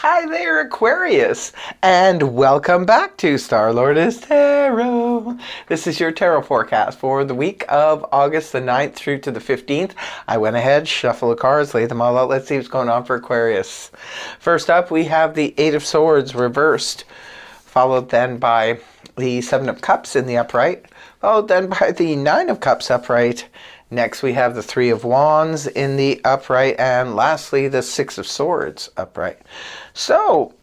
Hi there, Aquarius, and welcome back to Star-Lord Tarot. This is your tarot forecast for the week of August the 9th through to the 15th. I went ahead, shuffle the cards, lay them all out. Let's see what's going on for Aquarius. First up, we have the Eight of Swords reversed, followed then by the Seven of Cups in the upright, followed then by the Nine of Cups upright. Next, we have the Three of Wands in the upright, and lastly, the Six of Swords upright. So,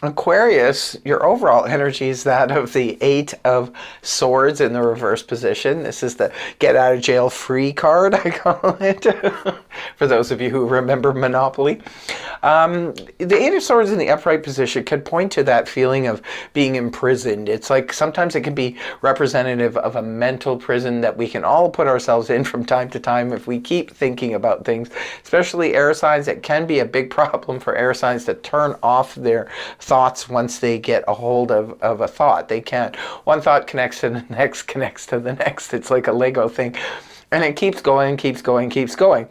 Aquarius, your overall energy is that of the Eight of Swords in the reverse position. This is the get out of jail free card, I call it, for those of you who remember Monopoly. The Eight of Swords in the upright position could point to that feeling of being imprisoned. It's like sometimes it can be representative of a mental prison that we can all put ourselves in from time to time if we keep thinking about things, especially air signs. It can be a big problem for air signs to turn off their thoughts once they get a hold of a thought. They can't. One thought connects to the next, connects to the next. It's like a Lego thing. And it keeps going, keeps going, keeps going.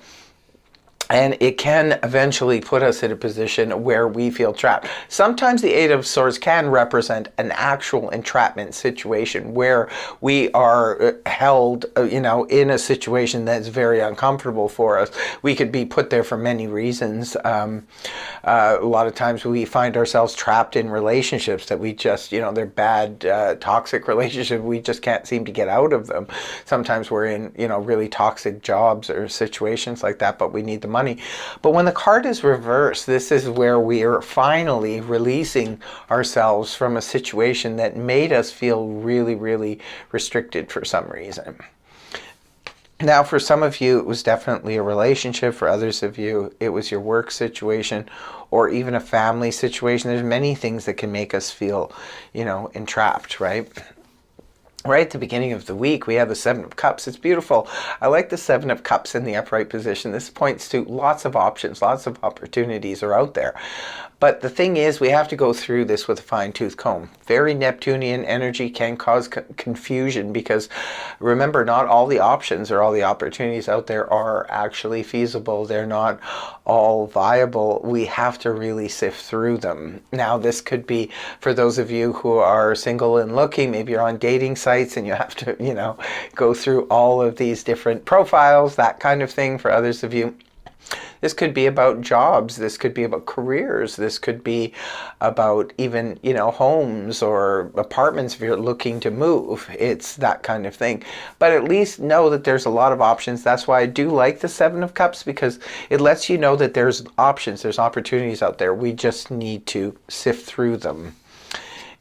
And it can eventually put us in a position where we feel trapped. Sometimes the Eight of Swords can represent an actual entrapment situation where we are held, in a situation that's very uncomfortable for us. We could be put there for many reasons. A lot of times we find ourselves trapped in relationships that we just, they're bad, toxic relationships. We just can't seem to get out of them. Sometimes we're in, really toxic jobs or situations like that, but we need the money. But when the card is reversed, this is where we are finally releasing ourselves from a situation that made us feel really, really restricted for some reason. Now, for some of you, it was definitely a relationship. For others of you, it was your work situation or even a family situation. There's many things that can make us feel, entrapped, right? Right at the beginning of the week, we have the Seven of Cups. It's beautiful. I like the Seven of Cups in the upright position. This points to lots of options, lots of opportunities are out there. But the thing is, we have to go through this with a fine-tooth comb. Very Neptunian energy can cause confusion because, remember, not all the options or all the opportunities out there are actually feasible. They're not all viable. We have to really sift through them. Now, this could be for those of you who are single and looking. Maybe you're on dating sites and you have to, go through all of these different profiles, that kind of thing. For others of you, this could be about jobs. This could be about careers. This could be about even, homes or apartments if you're looking to move. It's that kind of thing. But at least know that there's a lot of options. That's why I do like the Seven of Cups, because it lets you know that there's options, there's opportunities out there. We just need to sift through them.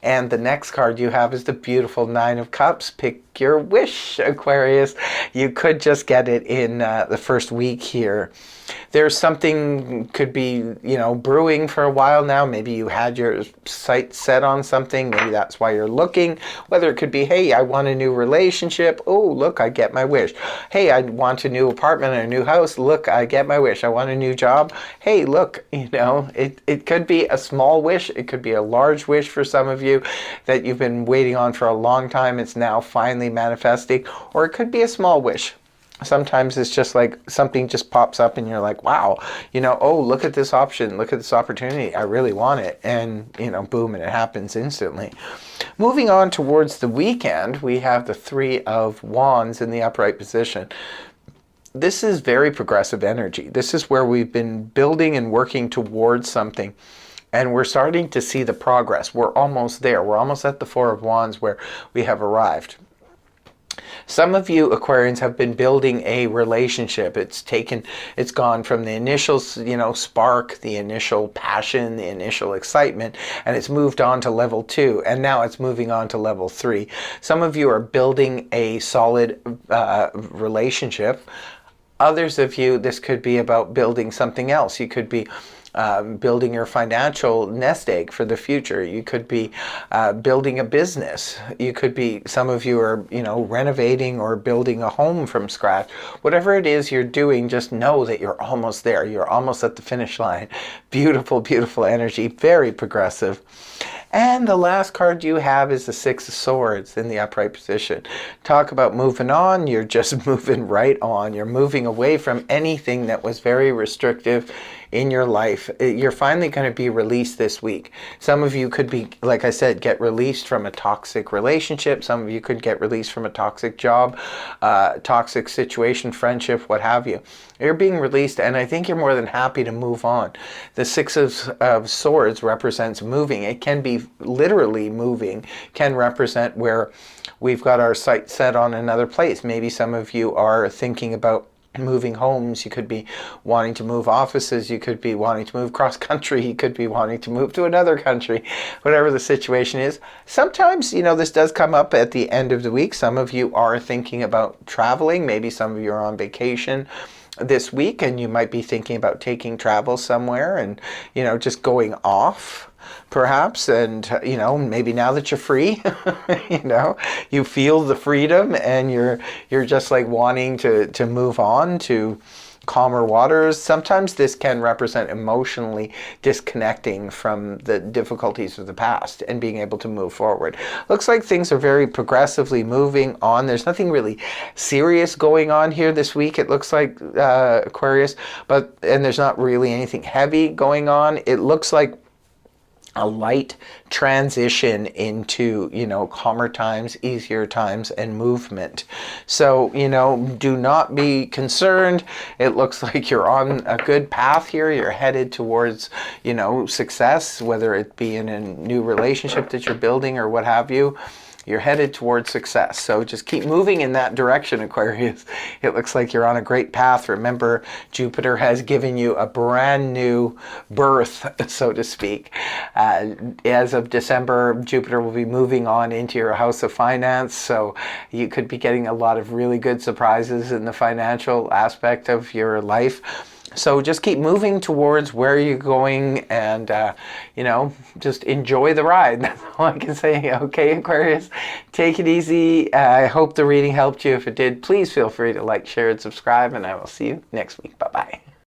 And the next card you have is the beautiful Nine of Cups. Pick your wish, Aquarius. You could just get it in the first week here. There's something could be, brewing for a while now. Maybe you had your sights set on something. Maybe that's why you're looking. Whether it could be, hey, I want a new relationship. Oh, look, I get my wish. Hey, I want a new apartment or a new house. Look, I get my wish. I want a new job. Hey, look, it could be a small wish. It could be a large wish for some of you that you've been waiting on for a long time. It's now finally manifesting. Or it could be a small wish. Sometimes it's just like something just pops up and you're like, wow, oh, look at this option, look at this opportunity, I really want it. And, boom, and it happens instantly. Moving on towards the weekend, we have the Three of Wands in the upright position. This is very progressive energy. This is where we've been building and working towards something. And we're starting to see the progress. We're almost there. We're almost at the Four of Wands where we have arrived. Some of you Aquarians have been building a relationship. It's gone from the initial, spark, the initial passion, the initial excitement, and it's moved on to level 2, and now it's moving on to level 3. Some of you are building a solid relationship. Others of you, this could be about building something else. You could be building your financial nest egg for the future. You could be building a business. You could be, some of you are, renovating or building a home from scratch. Whatever it is you're doing, just know that you're almost there. You're almost at the finish line. Beautiful, beautiful energy, very progressive. And the last card you have is the Six of Swords in the upright position. Talk about moving on. You're just moving right on. You're moving away from anything that was very restrictive in your life. You're finally going to be released this week. Some of you could be, like I said, get released from a toxic relationship. Some of you could get released from a toxic job, toxic situation, friendship, what have you. You're being released, and I think you're more than happy to move on. The Six of Swords represents moving. It can be literally moving, can represent where we've got our sights set on another place. Maybe some of you are thinking about moving homes. You could be wanting to move offices. You could be wanting to move cross country. You could be wanting to move to another country, whatever the situation is. Sometimes, this does come up at the end of the week. Some of you are thinking about traveling. Maybe some of you are on vacation this week, and you might be thinking about taking travel somewhere and, just going off perhaps. And, maybe now that you're free, you feel the freedom, and you're just like wanting to move on to calmer waters. Sometimes this can represent emotionally disconnecting from the difficulties of the past and being able to move forward. Looks like things are very progressively moving on. There's nothing really serious going on here this week, it looks like, Aquarius, and there's not really anything heavy going on. It looks like a light transition into, calmer times, easier times, and movement. So, do not be concerned. It looks like you're on a good path here. You're headed towards, success, whether it be in a new relationship that you're building or what have you. You're headed towards success. So just keep moving in that direction, Aquarius. It looks like you're on a great path. Remember, Jupiter has given you a brand new birth, so to speak. As of December, Jupiter will be moving on into your house of finance. So you could be getting a lot of really good surprises in the financial aspect of your life. So just keep moving towards where you're going, and, just enjoy the ride. That's all I can say. Okay, Aquarius, take it easy. I hope the reading helped you. If it did, please feel free to like, share, and subscribe, and I will see you next week. Bye-bye.